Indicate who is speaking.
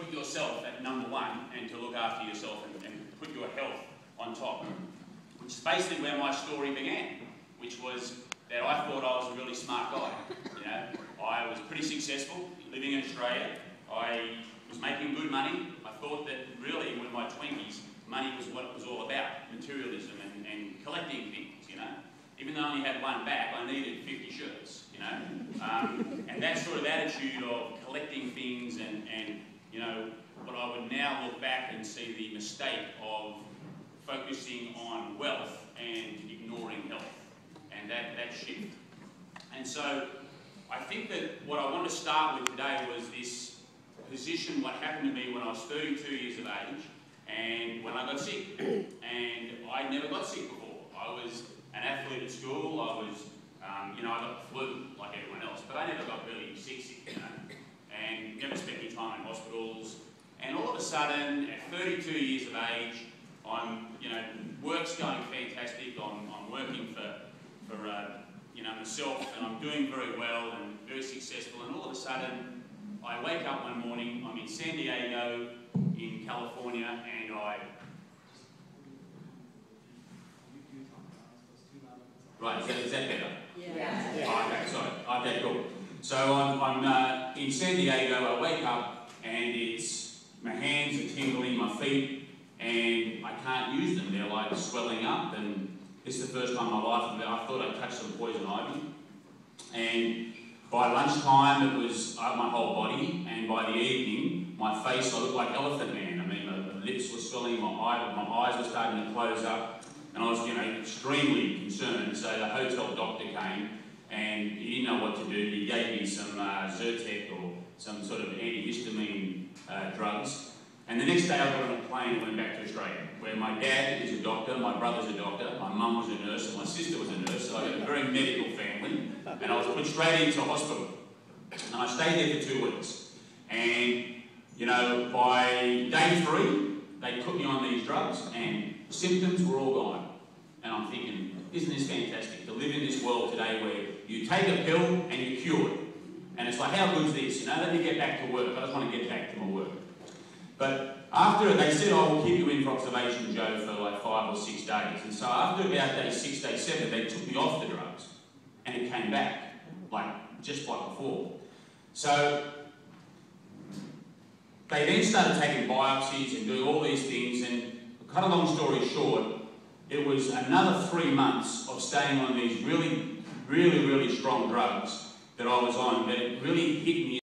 Speaker 1: put yourself at number one and to look after yourself and put your health on top, which is basically where my story began, which was that I thought I was a really smart guy. You know, I was pretty successful living in Australia. I was making good money. I thought that really in my 20s, money was what it was all about, materialism and collecting things, you know. Even though I only had one back, I needed 50 shirts, you know. And that sort of attitude of collecting things and you know, but I would now look back and see the mistake of focusing on wealth and ignoring health, and that shift. And so I think that what I want to start with today was this position, what happened to me when I was 32 years of age, and when I got sick. And I never got sick before. I was an athlete at school. I was, you know, I got the flu like everyone else, but I never got really sick, you know, and never spent any time in hospitals. And all of a sudden, at 32 years of age, I'm, you know, work's going fantastic. I'm working for you know, myself, and I'm doing very well and very successful. And all of a sudden, I wake up one morning. I'm in San Diego, in California, and right, is that better? Yeah. Oh, okay, sorry. Okay, cool. So I'm in San Diego. I wake up and my hands are tingling, my feet, and I can't use them. They're like swelling up, and this is the first time in my life I thought I'd touched some poison ivy. And by lunchtime, it was my whole body, and by the evening, my face, I looked like Elephant Man. I mean, my lips were swelling, my eyes were starting to close up, and I was, you know, extremely concerned. So the hotel doctor came, and he didn't know what to do. He gave me some Zyrtec or some sort of antihistamine drugs. And the next day I got on a plane and went back to Australia, where my dad is a doctor, my brother's a doctor, my mum was a nurse, and my sister was a nurse, so I got a very medical family, and I was put straight into hospital. And I stayed there for 2 weeks. And, you know, by day 3, they put me on these drugs, and symptoms were all gone. And I'm thinking, isn't this fantastic, to live in this world today where you take a pill and you're cured. And it's like, how good's this? You know, let me get back to work. I just want to get back to my work. But after, they said, oh, we'll keep you in for observation, Joe, for like 5 or 6 days. And so after about day 6, day 7, they took me off the drugs. And it came back, just like before. So they then started taking biopsies and doing all these things. And to cut a long story short, it was another 3 months of staying on these really, really, really strong drugs that I was on that really hit me